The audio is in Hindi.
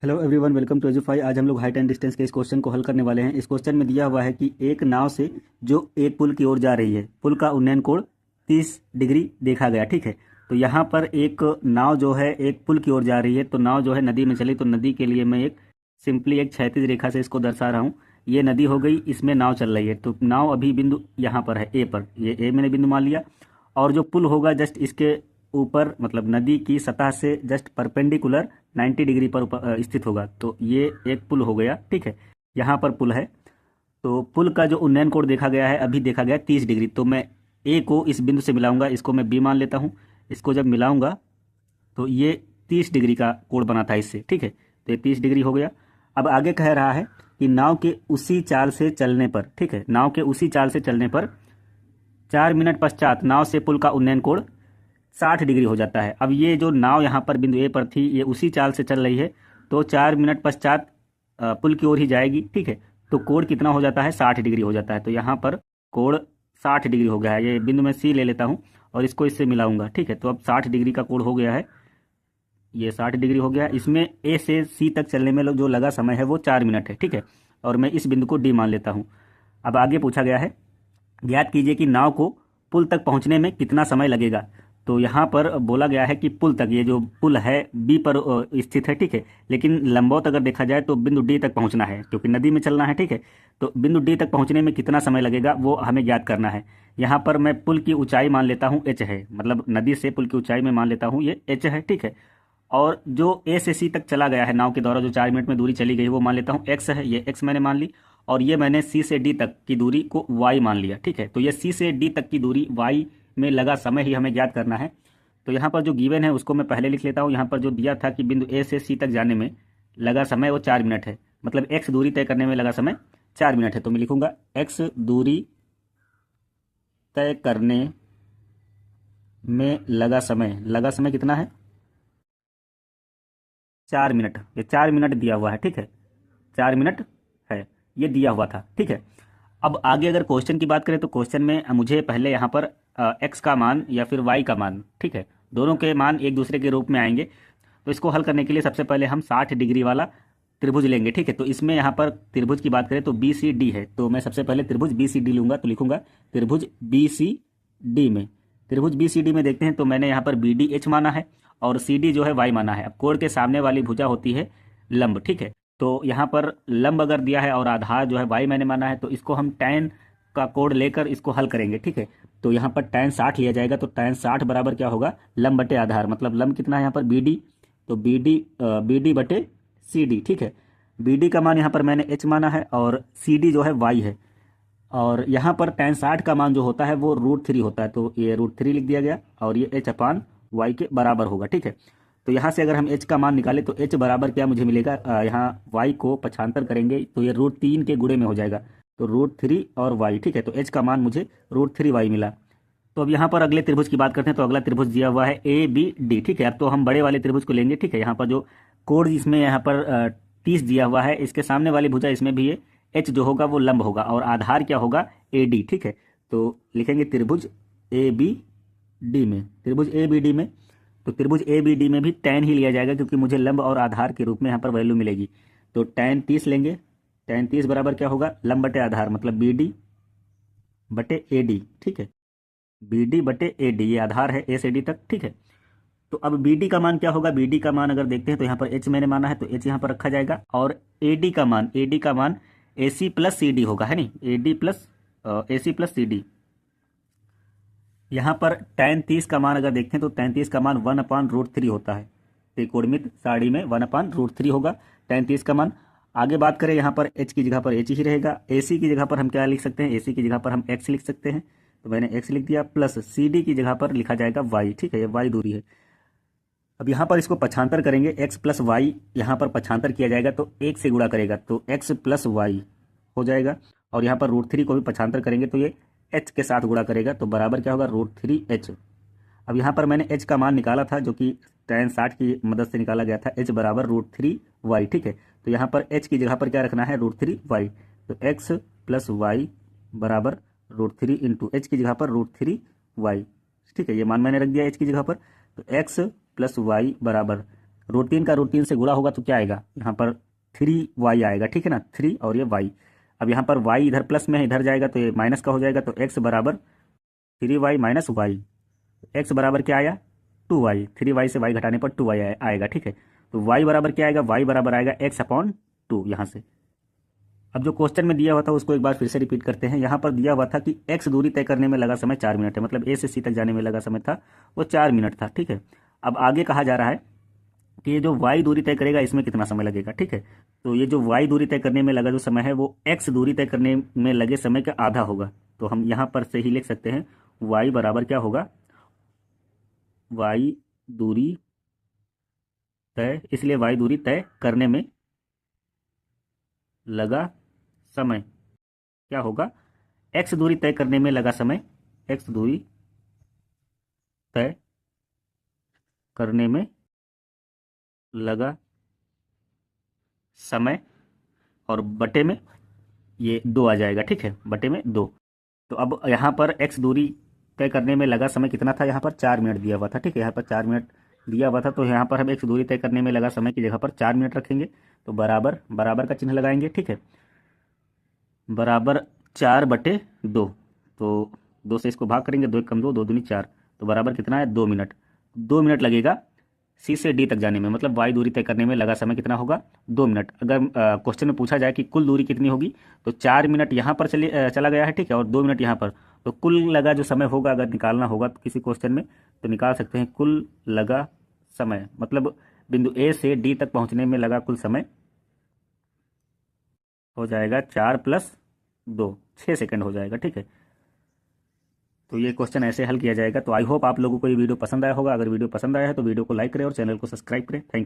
Hello everyone, welcome to Edufy. आज हम लोग हाइट एंड डिस्टेंस के इस क्वेश्चन को हल करने वाले हैं। इस क्वेश्चन में दिया हुआ है कि एक नाव से जो एक पुल की ओर जा रही है, पुल का उन्नयन कोण 30 डिग्री देखा गया। ठीक है, तो यहाँ पर एक नाव जो है एक पुल की ओर जा रही है, तो नाव जो है नदी में चली, तो नदी के लिए मैं एक सिंपली एक क्षैतिज रेखा से इसको दर्शा रहा हूँ। ये नदी हो गई, इसमें नाव चल रही है, तो नाव अभी बिंदु यहाँ पर है ए पर, ये ए मैंने बिंदु मान लिया। और जो पुल होगा जस्ट इसके ऊपर, मतलब नदी की सतह से जस्ट परपेंडिकुलर 90 डिग्री पर स्थित होगा, तो ये एक पुल हो गया। ठीक है, यहाँ पर पुल है, तो पुल का जो उन्नयन कोण देखा गया है, अभी देखा गया है 30 डिग्री। तो मैं ए को इस बिंदु से मिलाऊंगा, इसको मैं बी मान लेता हूँ। इसको जब मिलाऊंगा तो ये 30 डिग्री का कोण बना था इससे। ठीक है, तो ये 30 डिग्री हो गया। अब आगे कह रहा है कि नाव के उसी चाल से चलने पर, ठीक है, नाव के उसी चाल से चलने पर 4 मिनट पश्चात नाव से पुल का उन्नयन कोण 60 डिग्री हो जाता है। अब ये जो नाव यहाँ पर बिंदु ए पर थी, ये उसी चाल से चल रही है, तो 4 मिनट पश्चात पुल की ओर ही जाएगी। ठीक है, तो कोण कितना हो जाता है? 60 डिग्री हो जाता है। तो यहाँ पर कोण 60 डिग्री हो गया है। ये बिंदु मैं सी ले लेता हूँ और इसको इससे मिलाऊंगा। ठीक है, तो अब 60 डिग्री का कोण हो गया है, ये 60 डिग्री हो गया। इसमें ए से सी तक चलने में जो लगा समय है वो 4 मिनट है। ठीक है, और मैं इस बिंदु को डी मान लेता हूँ। अब आगे पूछा गया है, ज्ञात कीजिए कि नाव को पुल तक पहुंचने में कितना समय लगेगा। तो यहाँ पर बोला गया है कि पुल तक, ये जो पुल है बी पर स्थित है। ठीक है, लेकिन लंबवत अगर देखा जाए तो बिंदु डी तक पहुंचना है, क्योंकि नदी में चलना है। ठीक है, तो बिंदु डी तक पहुंचने में कितना समय लगेगा वो हमें ज्ञात करना है। यहाँ पर मैं पुल की ऊंचाई मान लेता हूँ एच है, मतलब नदी से पुल की ऊंचाई में मान लेता हूँ ये एच है। ठीक है, और जो ए से सी तक चला गया है नाव के द्वारा, जो 4 मिनट में दूरी चली गई, वो मान लेता हूँ एक्स है, ये एक्स मैंने मान ली। और ये मैंने सी से डी तक की दूरी को वाई मान लिया। ठीक है, तो ये सी से डी तक की दूरी वाई में लगा समय ही हमें ज्ञात करना है। तो यहाँ पर जो गिवन है उसको मैं पहले लिख लेता हूँ। यहाँ पर जो दिया था कि बिंदु ए से सी तक जाने में लगा समय वो 4 मिनट है, मतलब एक्स दूरी तय करने में लगा समय 4 मिनट है। तो मैं लिखूंगा एक्स दूरी तय करने में लगा समय कितना है? 4 मिनट। ये 4 मिनट दिया हुआ है। ठीक है, 4 मिनट है, ये दिया हुआ था। ठीक है, अब आगे अगर क्वेश्चन की बात करें तो क्वेश्चन में मुझे पहले यहाँ पर एक्स का मान या फिर वाई का मान, ठीक है, दोनों के मान एक दूसरे के रूप में आएंगे। तो इसको हल करने के लिए सबसे पहले हम 60 डिग्री वाला त्रिभुज लेंगे। ठीक है, तो इसमें यहाँ पर त्रिभुज की बात करें तो बी सी डी है, तो मैं सबसे पहले त्रिभुज बी सी डी लूंगा। तो लिखूंगा त्रिभुज बी सी डी में, त्रिभुज बी सी डी में देखते हैं, तो मैंने यहाँ पर बी डी एच माना है और सी डी जो है वाई माना है। अब कोण के सामने वाली भुजा होती है लंब। ठीक है, तो यहाँ पर लंब अगर दिया है और आधार जो है वाई मैंने माना है, तो इसको हम tan का कोण लेकर इसको हल करेंगे। ठीक है, तो यहाँ पर tan 60 लिया जाएगा, तो tan 60 बराबर क्या होगा? लंब बटे आधार, मतलब लंब कितना है यहाँ पर बी डी, तो बी डी बटे सी डी। ठीक है, बी डी का मान यहाँ पर मैंने एच माना है और सी डी जो है वाई है। और यहाँ पर tan 60 का मान जो होता है वो √3 होता है, तो ये √3 लिख दिया गया और ये h अपान वाई के बराबर होगा। ठीक है, तो यहाँ से अगर हम h का मान निकालें तो h बराबर क्या मुझे मिलेगा? यहाँ y को पक्षांतर करेंगे तो ये √3 के गुणे में हो जाएगा, तो √3 और y। ठीक है, तो h का मान मुझे √3y मिला। तो अब यहाँ पर अगले त्रिभुज की बात करते हैं, तो अगला त्रिभुज दिया हुआ है ए बी डी। ठीक है, अब तो हम बड़े वाले त्रिभुज को लेंगे। ठीक है, यहाँ पर जो कोण इसमें यहाँ पर 30 दिया हुआ है, इसके सामने वाली भुजा इसमें भी है, एच जो होगा वो लंब होगा और आधार क्या होगा? A D. ठीक है, तो लिखेंगे त्रिभुज ए बी डी में, त्रिभुज ए बी डी में, तो त्रिभुज ए बी डी में भी tan ही लिया जाएगा, क्योंकि मुझे लंब और आधार के रूप में यहाँ पर वैल्यू मिलेगी। तो tan 30 लेंगे, tan 30 बराबर क्या होगा? लंब बटे आधार, मतलब बी डी बटे ए डी। ठीक है, बी डी बटे ए डी, ये आधार है ए से डी तक। ठीक है, तो अब बी डी का मान क्या होगा? बी डी का मान अगर देखते हैं तो यहाँ पर एच मैंने माना है, तो एच यहाँ पर रखा जाएगा। और ए डी का मान ए सी प्लस सी डी होगा, है नहीं, ए सी प्लस सी डी। यहाँ पर tan 30 का मान अगर देखते हैं तो tan 30 का मान 1/√3 होता है। त्रिकोणमित सारणी में 1/√3 होगा tan 30 का मान। आगे बात करें, यहाँ पर h की जगह पर h ही रहेगा, AC की जगह पर हम क्या लिख सकते हैं? AC की जगह पर हम x लिख सकते हैं, तो मैंने x लिख दिया, प्लस CD की जगह पर लिखा जाएगा y। ठीक है, ये y दूरी है। अब यहाँ पर इसको पक्षांतर करेंगे, x प्लस वाई यहाँ पर पक्षांतर किया जाएगा तो 1 से गुणा करेगा, तो x प्लस वाई हो जाएगा। और यहाँ पर √3 को भी पक्षांतर करेंगे तो ये h के साथ गुणा करेगा, तो बराबर क्या होगा? √3h। अब यहाँ पर मैंने h का मान निकाला था, जो कि tan 60 की मदद से निकाला गया था, h बराबर √3y। ठीक है, तो यहाँ पर h की जगह पर क्या रखना है? √3y, तो x प्लस वाई बराबर √3 इंटू एच की जगह पर √3y। ठीक है, ये मान मैंने रख दिया h की जगह पर, तो x प्लस वाई बराबर रूट 3 का रूट 3 से गुणा होगा तो क्या आएगा, यहाँ पर 3y आएगा, ठीक है ना, 3 और ये y। अब यहाँ पर y इधर प्लस में है, इधर जाएगा तो ये माइनस का हो जाएगा, तो x बराबर 3y माइनस वाई। x बराबर क्या आया, 2y। 3y से y घटाने पर 2y आएगा, ठीक है। तो y बराबर क्या आएगा, y बराबर आएगा x/2 यहाँ से। अब जो क्वेश्चन में दिया हुआ था उसको एक बार फिर से रिपीट करते हैं। यहाँ पर दिया हुआ था कि x दूरी तय करने में लगा समय 4 मिनट है, मतलब a से c तक जाने में लगा समय था वो 4 मिनट था, ठीक है। अब आगे कहा जा रहा है कि ये जो y दूरी तय करेगा इसमें कितना समय लगेगा, ठीक है। तो ये जो y दूरी तय करने में लगा जो समय है वो x दूरी तय करने में लगे समय का आधा होगा। तो हम यहाँ पर से ही लिख सकते हैं y बराबर क्या होगा, y दूरी तय, इसलिए y दूरी तय करने में लगा समय क्या होगा, x दूरी तय करने में लगा समय, x दूरी तय करने में लगा समय और बटे में ये 2 आ जाएगा, ठीक है, बटे में 2। तो अब यहाँ पर x दूरी तय करने में लगा समय कितना था, यहाँ पर 4 मिनट दिया हुआ था, ठीक है, यहाँ पर 4 मिनट दिया हुआ था। तो यहाँ पर हम x दूरी तय करने में लगा समय की जगह पर 4 मिनट रखेंगे, तो बराबर बराबर का चिन्ह लगाएंगे, ठीक है, बराबर 4/2। तो 2 से इसको भाग करेंगे, 2 एक कम 2, 2 दूनी 4, तो बराबर कितना है, 2 मिनट। 2 मिनट लगेगा सी से डी तक जाने में, मतलब वाई दूरी तय करने में लगा समय कितना होगा, 2 मिनट। अगर क्वेश्चन में पूछा जाए कि कुल दूरी कितनी होगी, तो 4 मिनट यहाँ पर चला गया है, ठीक है, और 2 मिनट यहाँ पर, तो कुल लगा जो समय होगा अगर निकालना होगा तो किसी क्वेश्चन में, तो निकाल सकते हैं कुल लगा समय, मतलब बिंदु ए से डी तक पहुँचने में लगा कुल समय हो जाएगा 4+2, 6 सेकंड हो जाएगा, ठीक है। तो ये क्वेश्चन ऐसे हल किया जाएगा। तो आई होप आप लोगों को ये वीडियो पसंद आया होगा। अगर वीडियो पसंद आया है तो वीडियो को लाइक करें और चैनल को सब्सक्राइब करें। Thank you.